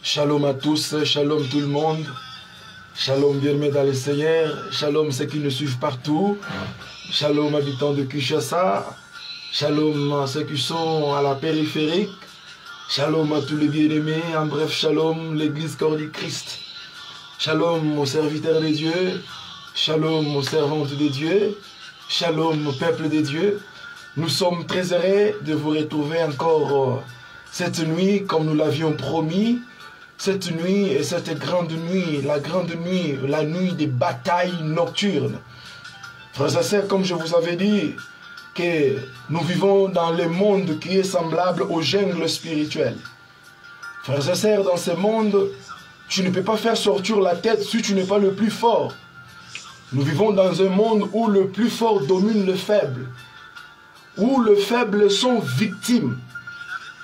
Shalom à tous, shalom tout le monde, shalom bien-aimés dans le Seigneur, shalom ceux qui nous suivent partout, shalom habitants de Kinshasa, shalom à ceux qui sont à la périphérique, shalom à tous les bien-aimés, en bref shalom l'église corps du Christ, shalom aux serviteurs de Dieu, shalom aux servantes de Dieu, shalom au peuple de Dieu. Nous sommes très heureux de vous retrouver encore cette nuit comme nous l'avions promis. Cette nuit et cette grande nuit, la nuit des batailles nocturnes. Frères et sœurs, comme je vous avais dit, que nous vivons dans le monde qui est semblable au jungle spirituel. Frères et sœurs, dans ce monde, tu ne peux pas faire sortir la tête si tu n'es pas le plus fort. Nous vivons dans un monde où le plus fort domine le faible, où les faibles sont victimes.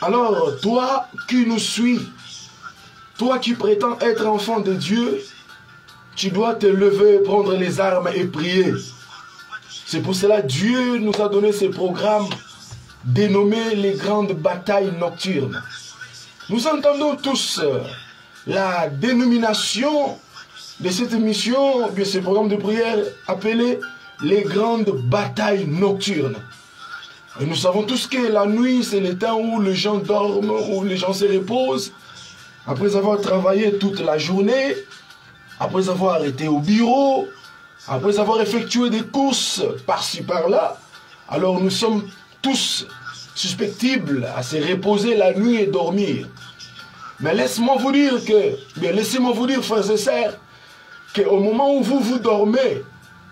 Alors, toi qui nous suis, toi qui prétends être enfant de Dieu, tu dois te lever, prendre les armes et prier. C'est pour cela que Dieu nous a donné ce programme dénommé les grandes batailles nocturnes. Nous entendons tous la dénomination de cette mission, de ce programme de prière appelé les grandes batailles nocturnes. Et nous savons tous que la nuit, c'est le temps où les gens dorment, où les gens se reposent. Après avoir travaillé toute la journée, après avoir été au bureau, après avoir effectué des courses par-ci par-là, alors nous sommes tous susceptibles à se reposer la nuit et dormir. Mais laissez-moi vous dire, frères et sœurs, qu'au moment où vous dormez,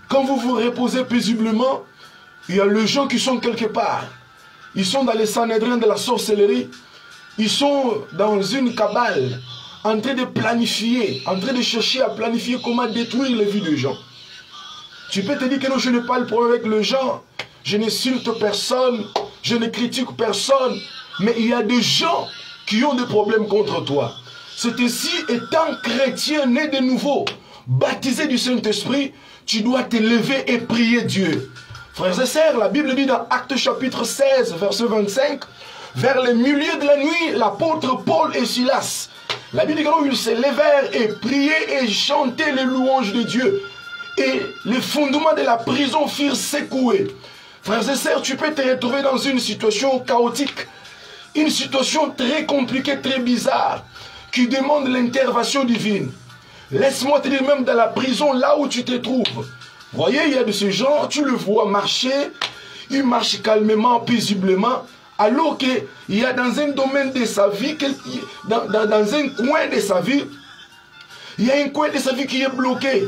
quand vous vous reposez paisiblement, il y a les gens qui sont quelque part. Ils sont dans les Sanhédrins de la sorcellerie. Ils sont dans une cabale, en train de planifier, en train de chercher à planifier comment détruire les vies des gens. Tu peux te dire que non, je n'ai pas le problème avec les gens, je n'insulte personne, je ne critique personne, mais il y a des gens qui ont des problèmes contre toi. C'est ainsi, étant chrétien né de nouveau, baptisé du Saint-Esprit, tu dois te lever et prier Dieu. Frères et sœurs, la Bible dit dans Actes chapitre 16, verset 25, vers le milieu de la nuit, l'apôtre Paul et Silas, la Bible dit qu'ils se levèrent et priaient et chantaient les louanges de Dieu. Et les fondements de la prison furent secoués. Frères et sœurs, tu peux te retrouver dans une situation chaotique, une situation très compliquée, très bizarre, qui demande l'intervention divine. Laisse-moi te dire, même dans la prison, là où tu te trouves, voyez, il y a de ces gens, tu le vois marcher, il marche calmement, paisiblement, alors qu'il y a dans un domaine de sa vie, dans un coin de sa vie, il y a un coin de sa vie qui est bloqué.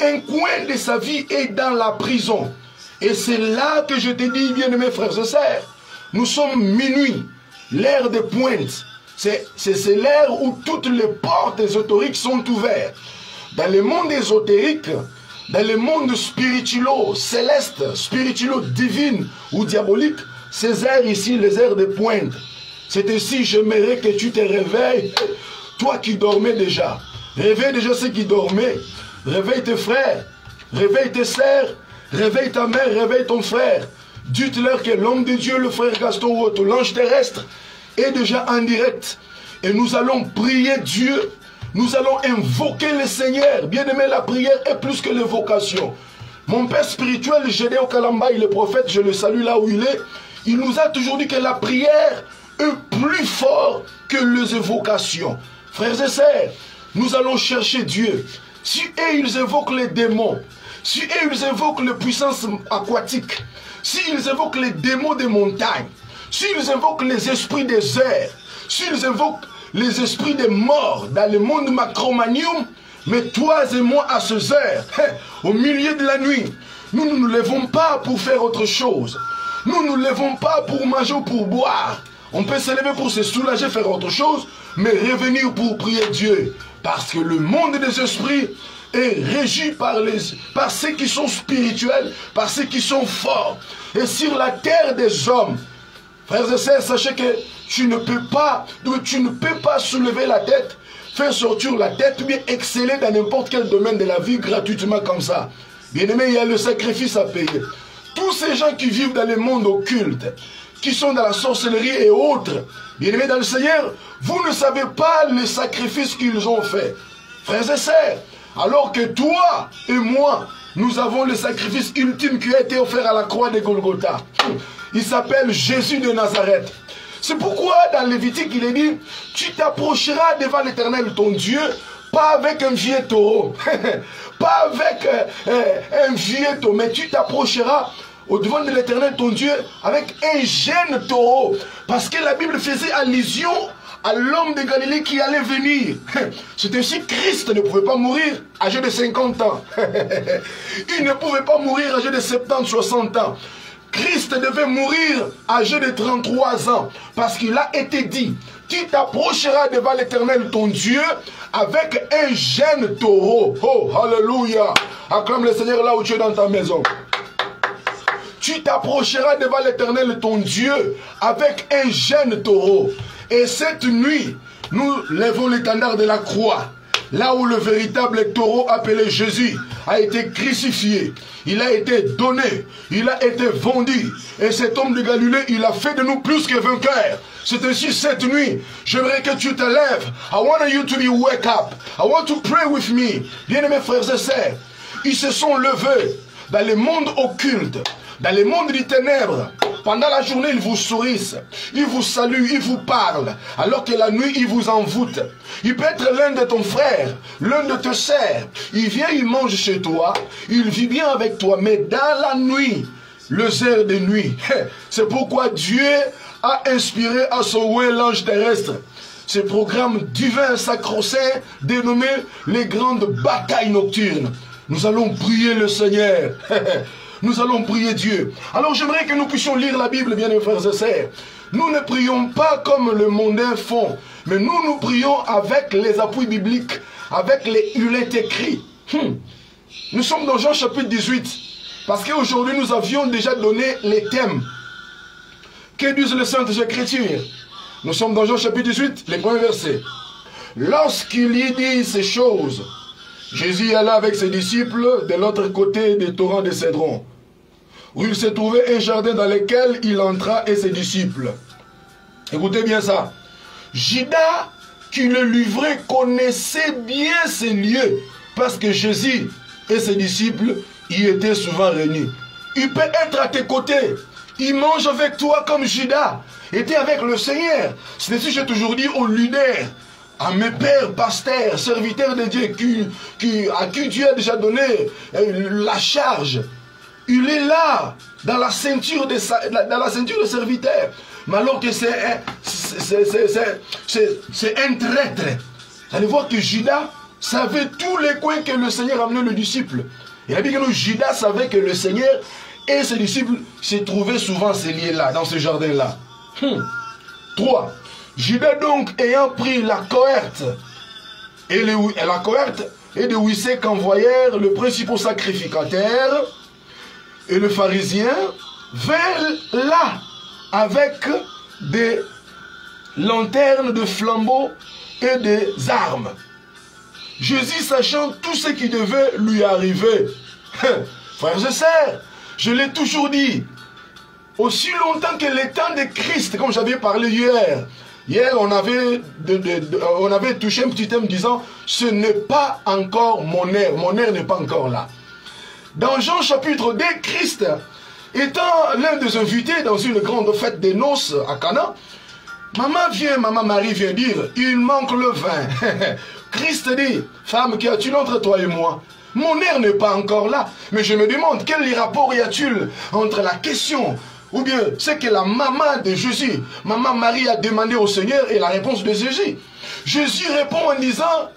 Un coin de sa vie est dans la prison. Et c'est là que je te dis, bien-aimés frères et sœurs, nous sommes minuit, l'heure de pointe. C'est l'heure où toutes les portes ésotériques sont ouvertes. Dans le monde ésotérique, dans le monde spirituelo-céleste, spirituelo-divine ou diabolique, ces heures ici, les heures de pointe. C'est ainsi, j'aimerais que tu te réveilles, toi qui dormais déjà. Réveille déjà ceux qui dormaient. Réveille tes frères, réveille tes sœurs, réveille ta mère, réveille ton frère. Dites-leur que l'homme de Dieu, le frère Gaston Woto, l'ange terrestre, est déjà en direct. Et nous allons prier Dieu. Nous allons invoquer le Seigneur. Bien aimé, la prière est plus que l'évocation. Mon père spirituel, Gédéon Kalambaï, le prophète, je le salue là où il est. Il nous a toujours dit que la prière est plus forte que les évocations. Frères et sœurs, nous allons chercher Dieu. Si eux, ils évoquent les démons, si eux, ils évoquent les puissances aquatiques, s'ils évoquent les démons des montagnes, s'ils évoquent les esprits des airs, s'ils évoquent les esprits des morts dans le monde macromanium, mais toi et moi à ces heures, au milieu de la nuit, nous ne nous levons pas pour faire autre chose. Nous ne nous levons pas pour manger ou pour boire. On peut se lever pour se soulager, faire autre chose, mais revenir pour prier Dieu. Parce que le monde des esprits est régi par ceux qui sont spirituels, par ceux qui sont forts. Et sur la terre des hommes, frères et sœurs, sachez que tu ne peux pas soulever la tête, faire sortir la tête, ou bien exceller dans n'importe quel domaine de la vie gratuitement comme ça. Bien aimé, il y a le sacrifice à payer. Tous ces gens qui vivent dans le monde occulte, qui sont dans la sorcellerie et autres. Bien-aimés dans le Seigneur, vous ne savez pas les sacrifices qu'ils ont faits. Frères et sœurs, alors que toi et moi, nous avons le sacrifice ultime qui a été offert à la croix de Golgotha. Il s'appelle Jésus de Nazareth. C'est pourquoi dans Lévitique, il est dit, tu t'approcheras devant l'Éternel ton Dieu, pas avec un vieux taureau, pas avec un vieux taureau, mais tu t'approcheras au devant de l'Éternel ton Dieu avec un jeune taureau. Parce que la Bible faisait allusion à l'homme de Galilée qui allait venir. C'est ainsi que Christ ne pouvait pas mourir âgé de 50 ans. Il ne pouvait pas mourir âgé de 70, 60 ans. Christ devait mourir âgé de 33 ans. Parce qu'il a été dit, tu t'approcheras devant l'Éternel ton Dieu avec un jeune taureau. Oh, alléluia. Acclame le Seigneur là où tu es dans ta maison. Tu t'approcheras devant l'Éternel ton Dieu avec un jeune taureau. Et cette nuit, nous lèvons l'étendard de la croix. Là où le véritable taureau appelé Jésus a été crucifié. Il a été donné. Il a été vendu. Et cet homme de Galilée, il a fait de nous plus que vainqueurs. C'est ainsi cette nuit. J'aimerais que tu te lèves. I want you to be wake up. I want to pray with me. Bien-aimés frères et sœurs, ils se sont levés dans le monde occulte, dans le monde des ténèbres. Pendant la journée, ils vous sourissent, ils vous saluent, ils vous parlent, alors que la nuit, ils vous envoûtent. Il peut être l'un de ton frère, l'un de tes sœurs. Il vient, il mange chez toi, il vit bien avec toi, mais dans la nuit, les heures de nuit, c'est pourquoi Dieu a inspiré à son oué l'ange terrestre. Ce programme divin sacro-saint dénommé les grandes batailles nocturnes. Nous allons prier le Seigneur. Nous allons prier Dieu. Alors j'aimerais que nous puissions lire la Bible, bien mes frères et sœurs. Nous ne prions pas comme le mondain font, mais nous prions avec les appuis bibliques, avec les il est écrit. Nous sommes dans Jean chapitre 18, parce qu'aujourd'hui nous avions déjà donné les thèmes. Que disent les Saintes Écritures? Nous sommes dans Jean chapitre 18, les premiers versets. Lorsqu'il y dit ces choses, Jésus alla avec ses disciples de l'autre côté des torrents de Cédron, où il se trouvait un jardin dans lequel il entra et ses disciples. Écoutez bien ça. Judas, qui le livrait, connaissait bien ces lieux, parce que Jésus et ses disciples y étaient souvent réunis. Il peut être à tes côtés. Il mange avec toi comme Judas était avec le Seigneur. C'est ce que j'ai toujours dit aux leaders, à mes pères, pasteurs, serviteurs de Dieu, à qui Dieu a déjà donné la charge. Il est là, dans la ceinture de serviteur. Mais alors que c'est un traître. Vous allez voir que Judas savait tous les coins que le Seigneur amenait le disciple. Il a dit que Judas savait que le Seigneur et ses disciples se trouvaient souvent ces lieux-là, dans ce jardin-là. 3. Judas donc, ayant pris la cohorte, et la cohorte et de Wissé qu'envoyèrent le principal sacrificateur et le pharisien, vint là avec des lanternes, de flambeaux et des armes. Jésus, sachant tout ce qui devait lui arriver, frères et sœurs, je l'ai toujours dit, aussi longtemps que le temps de Christ, comme j'avais parlé hier, on avait touché un petit thème disant, ce n'est pas encore mon heure n'est pas encore là. Dans Jean chapitre 2, Christ, étant l'un des invités dans une grande fête des noces à Cana, maman Marie vient dire, il manque le vin. Christ dit, femme, qu'y a-t-il entre toi et moi? Mon heure n'est pas encore là. Mais je me demande, quel rapport y a-t-il entre la question, ou bien ce que la maman de Jésus, maman Marie a demandé au Seigneur et la réponse de Jésus? Jésus répond en disant,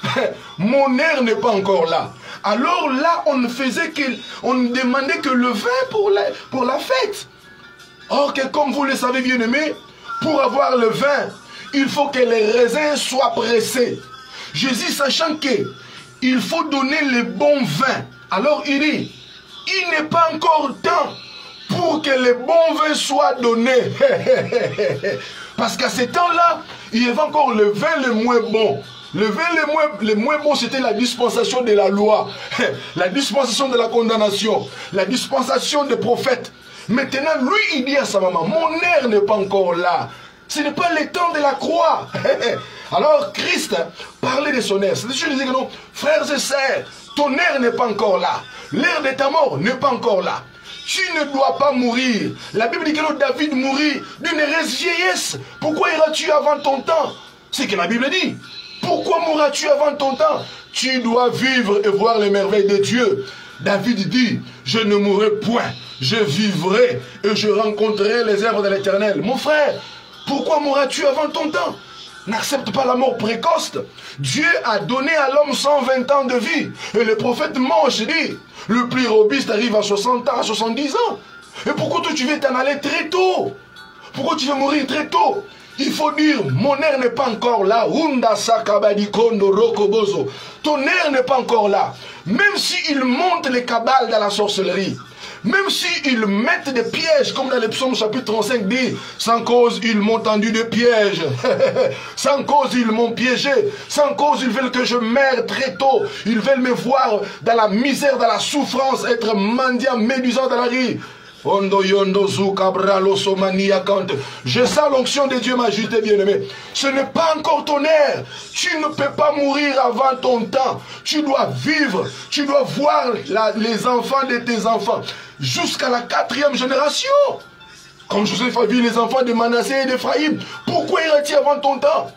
mon heure n'est pas encore là. Alors là, on ne demandait que le vin pour la fête. Or que comme vous le savez bien aimé, pour avoir le vin, il faut que les raisins soient pressés. Jésus, sachant qu'il faut donner le bon vin, alors il dit, il n'est pas encore temps pour que le bon vin soit donné. Parce qu'à ce temps-là, il y avait encore le vin le moins bon. Le vin le moins bon, c'était la dispensation de la loi, la dispensation de la condamnation, la dispensation des prophètes. Maintenant, lui, il dit à sa maman, mon heure n'est pas encore là. Ce n'est pas le temps de la croix. Alors, Christ parlait de son heure. C'est-à-dire, je disais que non, frères et sœurs, ton heure n'est pas encore là. L'heure de ta mort n'est pas encore là. Tu ne dois pas mourir. La Bible dit que David mourit d'une vieillesse. Pourquoi iras-tu avant ton temps? C'est ce que la Bible dit. Pourquoi mourras-tu avant ton temps? Tu dois vivre et voir les merveilles de Dieu. David dit, je ne mourrai point, je vivrai et je rencontrerai les œuvres de l'Éternel. Mon frère, pourquoi mourras-tu avant ton temps? N'accepte pas la mort précoce. Dieu a donné à l'homme 120 ans de vie. Et le prophète Moïse dit, le plus robuste arrive à 60 ans, à 70 ans. Et pourquoi toi tu veux t'en aller très tôt? Pourquoi tu veux mourir très tôt? Il faut dire, mon heure n'est pas encore là. Ton heure n'est pas encore là. Même s'ils montent les cabales dans la sorcellerie, même s'ils mettent des pièges, comme dans les psaumes chapitre 35 dit, sans cause ils m'ont tendu des pièges, sans cause ils m'ont piégé, sans cause ils veulent que je meure très tôt, ils veulent me voir dans la misère, dans la souffrance, être mendiant, médusant dans la rue. Je sens l'onction de Dieu, ma juste bien-aimée. Ce n'est pas encore ton heure. Tu ne peux pas mourir avant ton temps. Tu dois vivre. Tu dois voir les enfants de tes enfants jusqu'à la 4e génération. Comme Joseph a vu les enfants de Manassé et d'Éphraïm. Pourquoi iras-tu avant ton temps?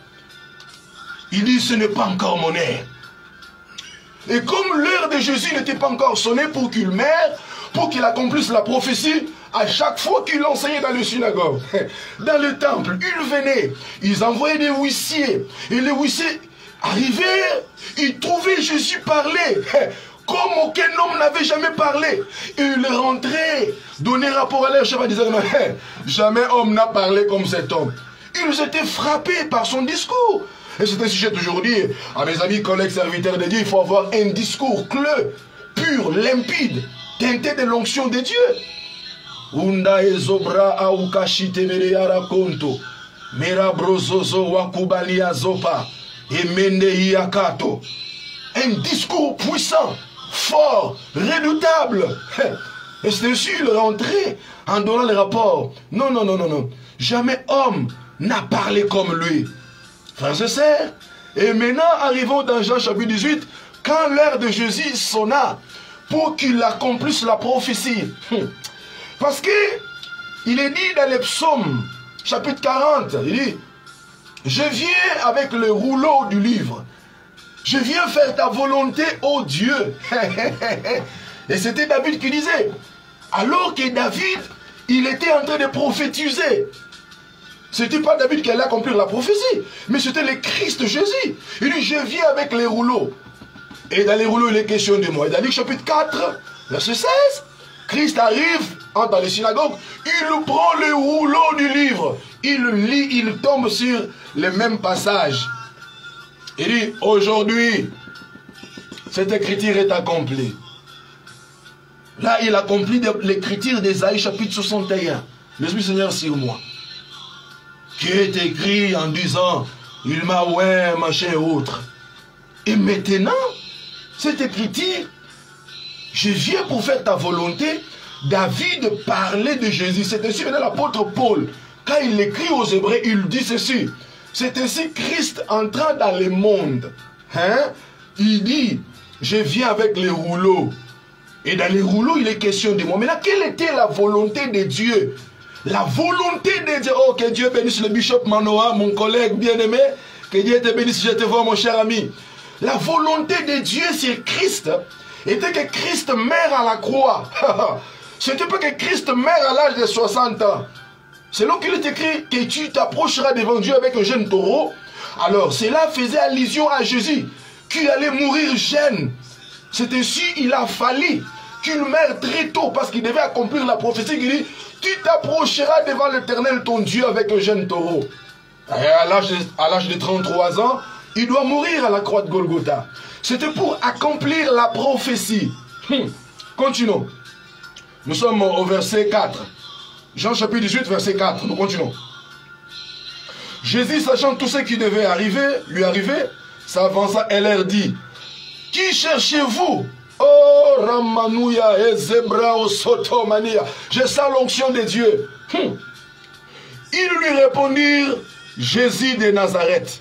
Il dit, ce n'est pas encore mon heure. Et comme l'heure de Jésus n'était pas encore sonnée pour qu'il meure, pour qu'il accomplisse la prophétie, à chaque fois qu'il enseignait dans les synagogues, dans le temple, ils venaient, ils envoyaient des huissiers, et les huissiers arrivaient, ils trouvaient Jésus parler, comme aucun homme n'avait jamais parlé. Et ils rentraient, donnaient rapport à leur chef en disant, jamais homme n'a parlé comme cet homme. Ils étaient frappés par son discours. Et c'est ainsi que j'ai toujours dit à mes amis, collègues, serviteurs de Dieu, il faut avoir un discours clair, pur, limpide, teinté de l'onction de Dieu. Unda ezobra aukashite mereyara konto, merabrozozo wakubalia zopa, emende iakato. Un discours puissant, fort, redoutable. Et c'est ainsi il rentrait en donnant le rapport. Non, non, non, non, non. Jamais homme n'a parlé comme lui. Frères et sœurs, et maintenant arrivons dans Jean chapitre 18, quand l'heure de Jésus sonna pour qu'il accomplisse la prophétie. Parce que il est dit dans les psaumes, chapitre 40, il dit, je viens avec le rouleau du livre, je viens faire ta volonté, ô Dieu. Et c'était David qui disait, alors que David, il était en train de prophétiser. Ce n'était pas David qui allait accomplir la prophétie, mais c'était le Christ Jésus. Il dit, je viens avec les rouleaux. Et dans les rouleaux, il est question de moi. Et dans Luc chapitre 4, verset 16, Christ arrive, entre dans les synagogues, il prend le rouleau du livre, il lit, il tombe sur les mêmes passages. Il dit, aujourd'hui, cette écriture est accomplie. Là, il accomplit l'écriture d'Ésaïe chapitre 61. L'Esprit du Seigneur sur moi. Qui est écrit en disant, il m'a oué, machin et autre. Et maintenant, cette écriture, je viens pour faire ta volonté. David parlait de Jésus. C'est ainsi maintenant l'apôtre Paul, quand il écrit aux Hébreux, il dit ceci. C'est ainsi Christ entrant dans le monde. Il dit, je viens avec les rouleaux. Et dans les rouleaux, il est question de moi. Maintenant, quelle était la volonté de Dieu? La volonté de Dieu, oh que Dieu bénisse le bishop Manoa, mon collègue bien-aimé, que Dieu te bénisse, je te vois mon cher ami. La volonté de Dieu sur Christ était que Christ meure à la croix. Ce n'était pas que Christ meure à l'âge de 60 ans. Selon qu'il est écrit que tu t'approcheras devant Dieu avec un jeune taureau, alors cela faisait allusion à Jésus, qui allait mourir jeune. C'est ainsi il a fallu qu'il meure très tôt parce qu'il devait accomplir la prophétie qui dit tu t'approcheras devant l'Éternel ton Dieu avec un jeune taureau. Et à l'âge de 33 ans, il doit mourir à la croix de Golgotha. C'était pour accomplir la prophétie. Continuons. Nous sommes au verset 4. Jean chapitre 18, verset 4. Nous continuons. Jésus, sachant tout ce qui devait lui arriver, s'avança et leur dit, qui cherchez-vous? Oh, Ramanouya et Zebra au Sotomania. Je sens l'onction de Dieu. Ils lui répondirent, Jésus de Nazareth.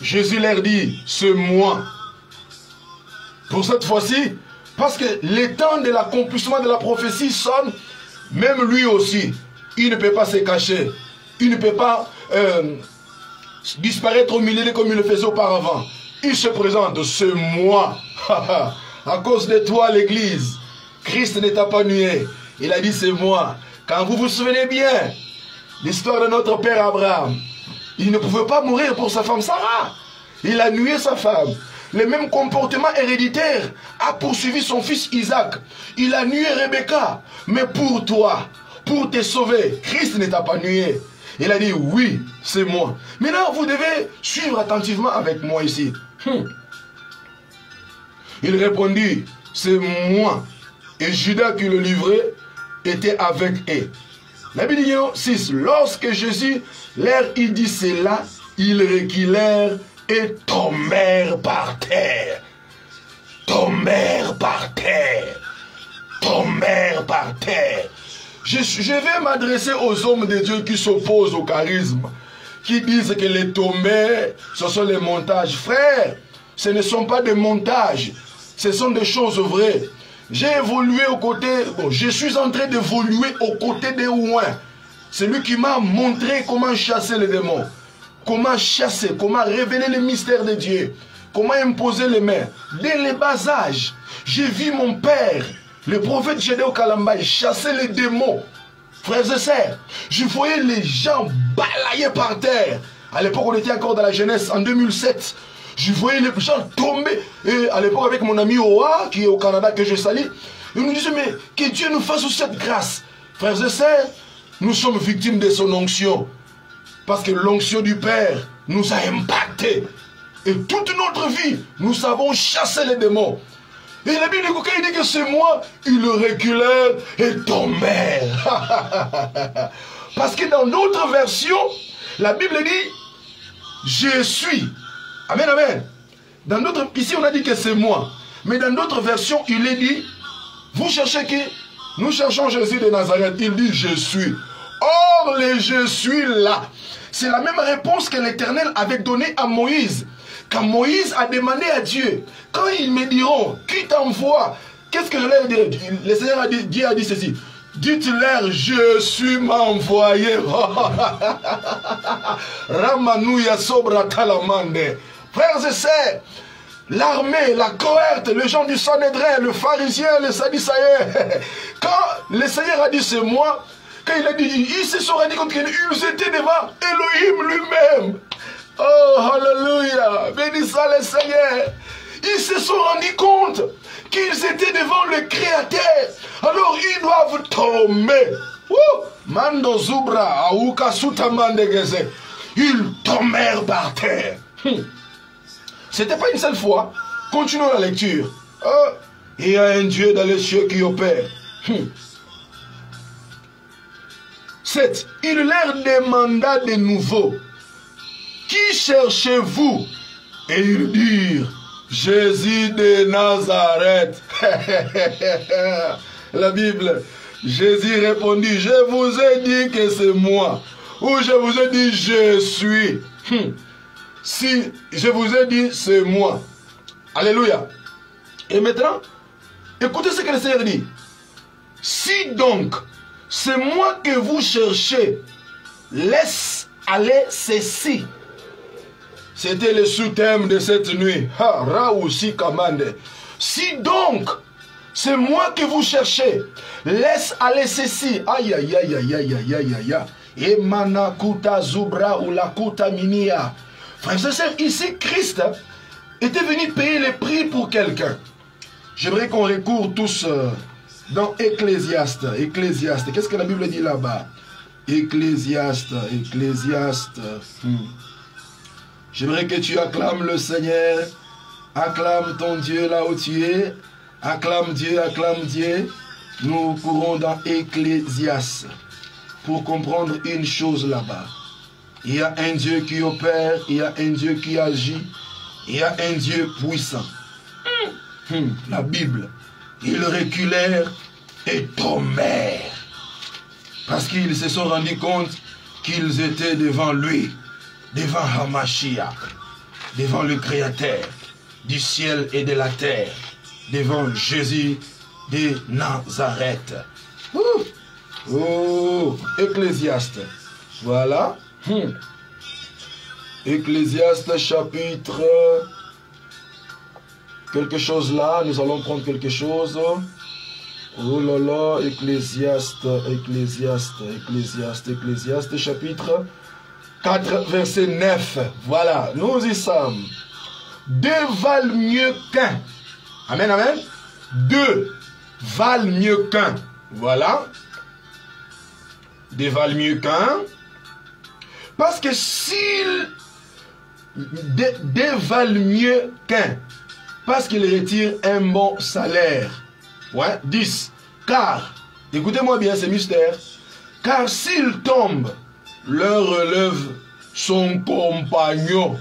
Jésus leur dit, c'est moi. Pour cette fois-ci, parce que le temps de l'accomplissement de la prophétie sonne, même lui aussi, il ne peut pas se cacher. Il ne peut pas disparaître au milieu comme il le faisait auparavant. Il se présente, c'est moi. À cause de toi, l'Église, Christ ne t'a pas nué. Il a dit, c'est moi. Quand vous vous souvenez bien, l'histoire de notre père Abraham, il ne pouvait pas mourir pour sa femme Sarah. Il a nué sa femme. Le même comportement héréditaire a poursuivi son fils Isaac. Il a nué Rebecca. Mais pour toi, pour te sauver, Christ ne t'a pas nué. Il a dit, oui, c'est moi. Maintenant, vous devez suivre attentivement avec moi ici. Il répondit, c'est moi. Et Judas qui le livrait était avec eux. La Bible dit 6, lorsque Jésus leur dit cela, ils reculèrent et tombèrent par terre. Tombèrent par terre. Tombèrent par terre. Je vais m'adresser aux hommes de Dieu qui s'opposent au charisme, qui disent que les tombées, ce sont les montages. Frères, ce ne sont pas des montages, ce sont des choses vraies. J'ai évolué aux côtés, bon, je suis en train d'évoluer aux côtés des Ouins. C'est lui qui m'a montré comment chasser les démons, comment chasser, comment révéler les mystères de Dieu, comment imposer les mains. Dès le bas âge, j'ai vu mon père, le prophète Gédéon Kalambaye, chasser les démons. Frères et sœurs, je voyais les gens balayer par terre. À l'époque, on était encore dans la jeunesse, en 2007. Je voyais les gens tomber. Et à l'époque, avec mon ami Oa, qui est au Canada, que je salue, il nous disait, mais que Dieu nous fasse cette grâce. Frères et sœurs, nous sommes victimes de son onction. Parce que l'onction du Père nous a impactés. Et toute notre vie, nous savons chasser les démons. Et la Bible, quand il dit que c'est moi, ils reculèrent et tombèrent. Parce que dans d'autres versions, la Bible dit, je suis. Amen, amen. Dans d'autres, ici on a dit que c'est moi. Mais dans d'autres versions, il est dit, vous cherchez qui? Nous cherchons Jésus de Nazareth. Il dit, je suis. Or, le je suis là. C'est la même réponse que l'Éternel avait donnée à Moïse. Quand Moïse a demandé à Dieu, quand ils me diront, qui t'envoie? Qu'est-ce que je leur dirai? Le Seigneur a dit, Dieu a dit ceci. Dites-leur, je suis m'envoyé. Ramanouya sobra talamande. Frères et sœurs, l'armée, la cohorte, les gens du Sanhédrin, le pharisien, les sadducéens, quand le Seigneur a dit c'est moi, quand il a dit, ils se sont rendus compte qu'ils étaient devant Elohim lui-même. Oh, alléluia, béni soit le Seigneur. Ils se sont rendus compte qu'ils étaient devant le Créateur. Alors ils doivent tomber. Mando zubra, aouka sutamandegeze. Ils tombèrent par terre. C'était pas une seule fois. Continuons la lecture. Il y a un Dieu dans les cieux qui opère. 7. Il leur demanda de nouveau, qui cherchez-vous? Et ils dirent, Jésus de Nazareth. La Bible, Jésus répondit, je vous ai dit que c'est moi. Ou je vous ai dit, je suis. Si je vous ai dit, c'est moi. Alléluia. Et maintenant, écoutez ce que le Seigneur dit. Si donc, c'est moi que vous cherchez, laisse aller ceci. C'était le sous-thème de cette nuit. Si donc, c'est moi que vous cherchez, laisse aller ceci. Aïe, aïe, aïe, aïe, aïe, aïe, aïe, aïe. Emanakuta zubra ou lakuta minia. Frères et sœurs, ici, Christ était venu payer le prix pour quelqu'un. J'aimerais qu'on recourt tous dans Ecclésiaste. Ecclésiaste. Qu'est-ce que la Bible dit là-bas? Ecclésiaste. Ecclésiaste. J'aimerais que tu acclames le Seigneur. Acclame ton Dieu là où tu es. Acclame Dieu, acclame Dieu. Nous courons dans Ecclésiaste pour comprendre une chose là-bas. Il y a un Dieu qui opère, il y a un Dieu qui agit, il y a un Dieu puissant. La Bible, ils reculèrent et tombèrent. Parce qu'ils se sont rendus compte qu'ils étaient devant lui, devant Hamashiach, devant le Créateur du ciel et de la terre, devant Jésus de Nazareth. Oh, Ecclésiaste. Voilà. Ecclésiaste chapitre... Quelque chose là, nous allons prendre quelque chose. Oh là là, Ecclésiaste, chapitre 4, verset 9. Voilà, nous y sommes. Deux valent mieux qu'un. Amen, amen. Deux valent mieux qu'un. Voilà. Deux valent mieux qu'un. Parce que s'ils... Deux valent mieux qu'un. Parce qu'il retire un bon salaire. Ouais, 10. Car, écoutez-moi bien, c'est mystère. Car s'il tombe, leur relève son compagnon.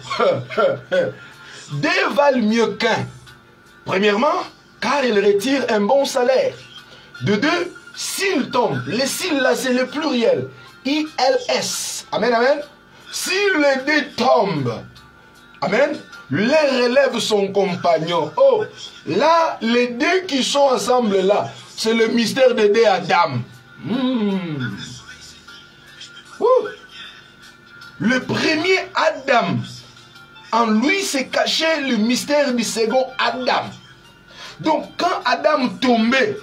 Deux valent mieux qu'un. Premièrement, car il retire un bon salaire. De deux, s'il tombe. Les s'il là, c'est le pluriel. ILS. Amen, amen. Si les deux tombent, amen, les relève son compagnon. Oh, là, les deux qui sont ensemble là, c'est le mystère de deux Adam. Le premier Adam, en lui s'est caché le mystère du second Adam. Donc quand Adam tombait,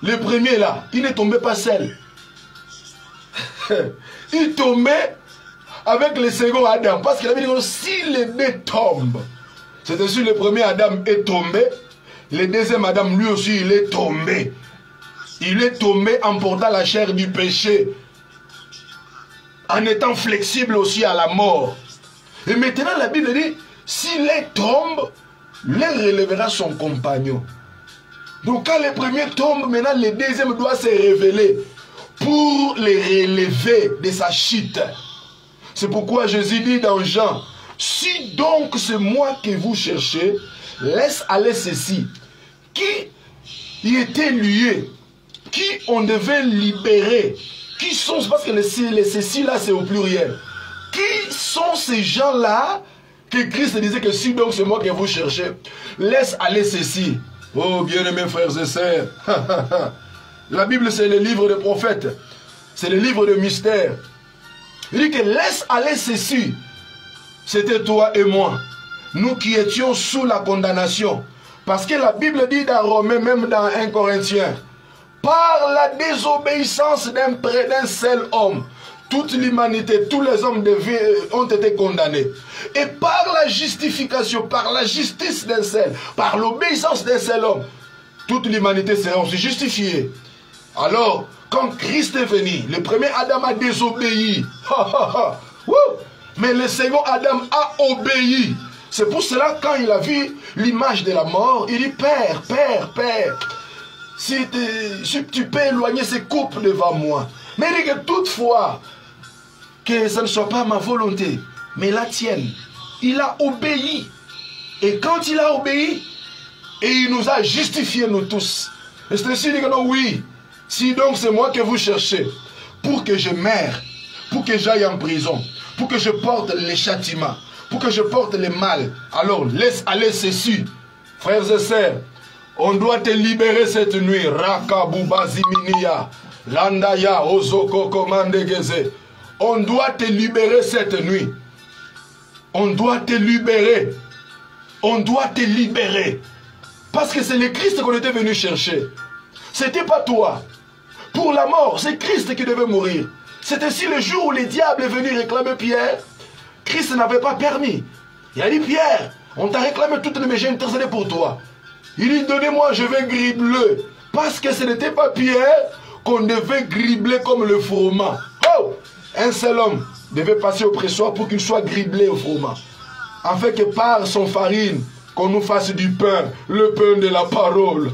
le premier là, il ne tombait pas seul. Il tombait avec le second Adam. Parce qu'il avait dit que si les deux tombent, c'est sûr le premier Adam est tombé, le deuxième Adam lui aussi il est tombé. Il est tombé en portant la chair du péché, en étant flexible aussi à la mort. Et maintenant la Bible dit, s'il tombe, les relèvera son compagnon. Donc quand le premier tombe, maintenant le deuxième doit se révéler pour les relever de sa chute. C'est pourquoi Jésus dit dans Jean, si donc c'est moi que vous cherchez, laisse aller ceci. Qui y était lié, qui on devait libérer, qui sont, parce que les ceci là c'est au pluriel, qui sont ces gens-là que Christ disait que si donc c'est moi que vous cherchez, laisse aller ceci. Oh bien-aimés frères et sœurs, la Bible c'est le livre des prophètes, c'est le livre de mystère. Il dit que laisse aller ceci. C'était toi et moi. Nous qui étions sous la condamnation. Parce que la Bible dit dans Romains, même dans 1 Corinthiens, par la désobéissance d'un seul homme, toute l'humanité, tous les hommes ont été condamnés. Et par la justification, par la justice d'un seul, par l'obéissance d'un seul homme, toute l'humanité sera aussi justifiée. Alors, quand Christ est venu, le premier Adam a désobéi. Mais le second Adam a obéi. C'est pour cela, quand il a vu l'image de la mort, il dit, Père, Père, Père, si tu peux éloigner ces coupes devant moi. Mais il dit que toutefois, que ça ne soit pas ma volonté, mais la tienne. Il a obéi. Et quand il a obéi, et il nous a justifiés, nous tous. Et c'est ainsi que non, oui. Si donc c'est moi que vous cherchez, pour que je meure, pour que j'aille en prison, pour que je porte les châtiments, pour que je porte les mal, alors laisse aller ceci. Frères et sœurs, on doit te libérer cette nuit. Raka Bubaziminia, Landaya, Ozoko Komandegeze. On doit te libérer cette nuit. On doit te libérer. On doit te libérer. Parce que c'est le Christ qu'on était venu chercher. C'était pas toi. Pour la mort, c'est Christ qui devait mourir. C'est ainsi le jour où le diable est venu réclamer Pierre. Christ n'avait pas permis. Il a dit, Pierre, on t'a réclamé toutes les méchants intercédés pour toi. Il dit, donnez-moi, je vais gribler. Parce que ce n'était pas Pierre qu'on devait gribler comme le froment. Oh! Un seul homme devait passer au pressoir pour qu'il soit griblé au froment. Afin que par son farine, qu'on nous fasse du pain, le pain de la parole.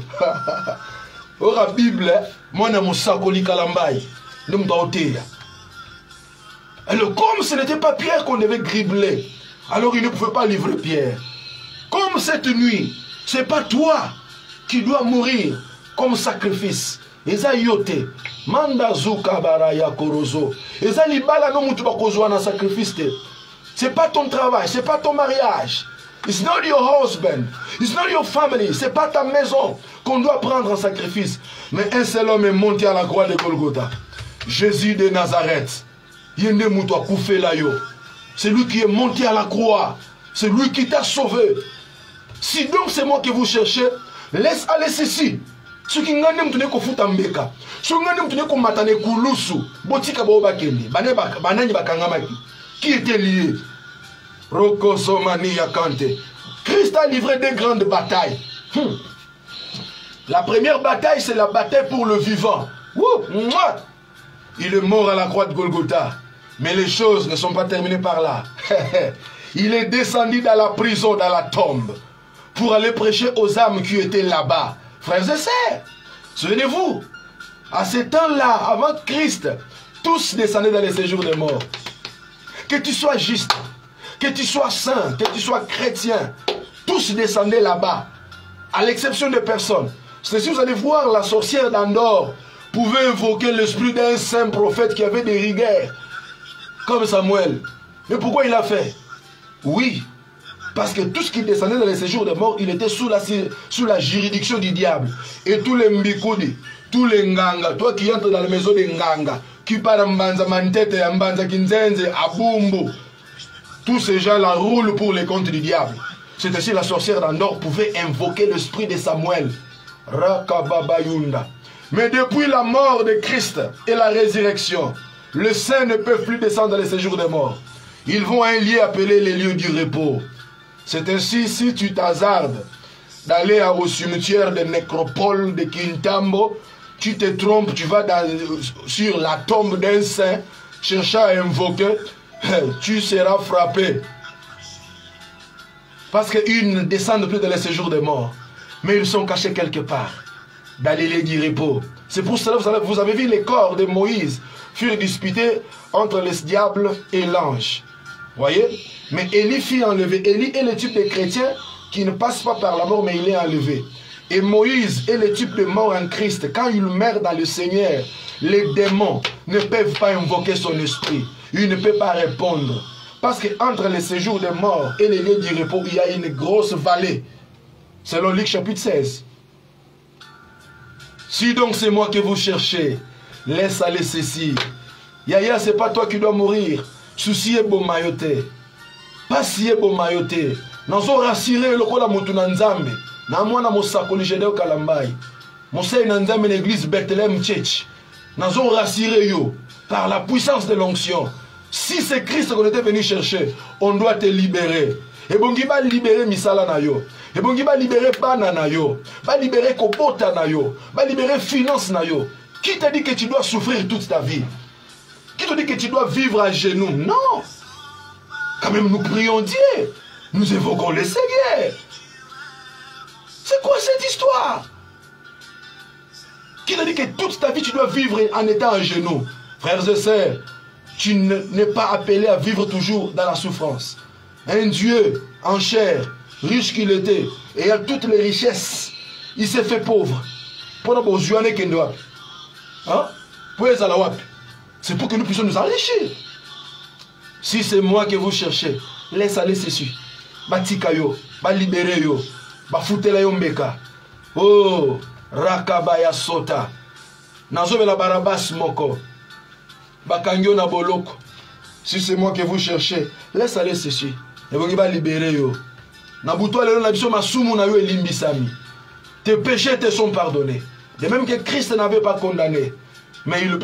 Or la Bible, moi na musakoli kalambai, alors comme ce n'était pas Pierre qu'on devait gribler, alors il ne pouvait pas livrer Pierre. Comme cette nuit, c'est pas toi qui dois mourir, comme sacrifice. Eza yote. Manda zuka baraya korozo. Eza libala no mutu bakozwa na sacrifice te. C'est pas ton travail, c'est pas ton mariage. It's not your husband. It's not your family. C'est pas ta maison qu'on doit prendre en sacrifice. Mais un seul homme est monté à la croix de Golgotha. Jésus de Nazareth. Yende mutu akufe la yo. C'est lui qui est monté à la croix. C'est lui qui t'a sauvé. Si donc c'est moi que vous cherchez, laisse aller ceci. Ce qui ngane mtune ko futa mbeka. Ce qui ngane mtune ko matane kulusu. Botika ba obakende. Banani bakangamaki. Qui était lié? Roko Somani Yakante. Christ a livré des grandes batailles. La première bataille, c'est la bataille pour le vivant. Il est mort à la croix de Golgotha. Mais les choses ne sont pas terminées par là. Il est descendu dans la prison, dans la tombe, pour aller prêcher aux âmes qui étaient là-bas. Frères et sœurs, souvenez-vous, à ce temps-là, avant Christ, tous descendaient dans les séjours des morts. Que tu sois juste, que tu sois saint, que tu sois chrétien, tous descendaient là-bas, à l'exception de personne. C'est si vous allez voir, la sorcière d'Andorre pouvait invoquer l'esprit d'un saint prophète qui avait des rigueurs, comme Samuel. Mais pourquoi il l'a fait? Oui, parce que tout ce qui descendait dans les séjours des morts, il était sous la juridiction du diable. Et tous les mbikoudi, tous les nganga, toi qui entres dans la maison des nganga, qui parle mbanza mantete, mbanza kinzenze, abumbu, tous ces gens-là roulent pour les comptes du diable. C'est ainsi la sorcière d'Andorre pouvait invoquer l'esprit de Samuel. Rakababayunda. Mais depuis la mort de Christ et la résurrection, les saints ne peuvent plus descendre dans les séjours des morts. Ils vont à un lieu appelé les lieux du repos. C'est ainsi, si tu t'hasardes d'aller au cimetière de nécropole de Kintambo, tu te trompes, tu vas sur la tombe d'un saint, cherchant à invoquer, tu seras frappé. Parce qu'ils ne descendent plus dans les séjours des morts, mais ils sont cachés quelque part, dans les lieux du repos. C'est pour cela que vous avez vu les corps de Moïse furent disputés entre le diable et l'ange. Voyez? Mais Élie fut enlevé. Élie est le type de chrétien qui ne passe pas par la mort, mais il est enlevé. Et Moïse est le type de mort en Christ. Quand il meurt dans le Seigneur, les démons ne peuvent pas invoquer son esprit. Il ne peut pas répondre. Parce qu'entre les séjours des morts et les lieux du repos, il y a une grosse vallée. Selon Luc chapitre 16. Si donc c'est moi que vous cherchez, laisse aller ceci. Yaya, c'est pas toi qui dois mourir. Souci est bon mayoté. Pas si est bon mayoté. Nazo rassuré le kola mutu na nzambe. Na mwana mosakoli jedeo kalambai. Mosei na nzambe l'église Bethlehem Church. Nazo rassuré yo par la puissance de l'onction. Si c'est Christ qu'on était venu chercher, on doit te libérer. Et bon qui va libérer misala na yo. Et bon qui va libérer bana na yo. Va libérer kobota na yo. Va libérer finance na yo. Qui t'a dit que tu dois souffrir toute ta vie? Qui te dit que tu dois vivre à genoux? Non. Quand même, nous prions Dieu. Nous évoquons le Seigneur. C'est quoi cette histoire? Qui te dit que toute ta vie, tu dois vivre en étant à genoux? Frères et sœurs, tu n'es pas appelé à vivre toujours dans la souffrance. Un Dieu en chair, riche qu'il était, et à toutes les richesses, il s'est fait pauvre. Hein? C'est pour que nous puissions nous enrichir. Si c'est moi que vous cherchez, laisse aller ceci. Batika yo, ba libéré yo, ba foutela yo mbeka. Oh, rakabaya sota. Nazobe la barabas moko. Bakangyo na boloko. Si c'est moi que vous cherchez, laisse aller ceci. Et vous va libérer yo. Nabuto le na biso masumu na yo elimbisami. Tes péchés te sont pardonnés. De même que Christ n'avait pas condamné, mais il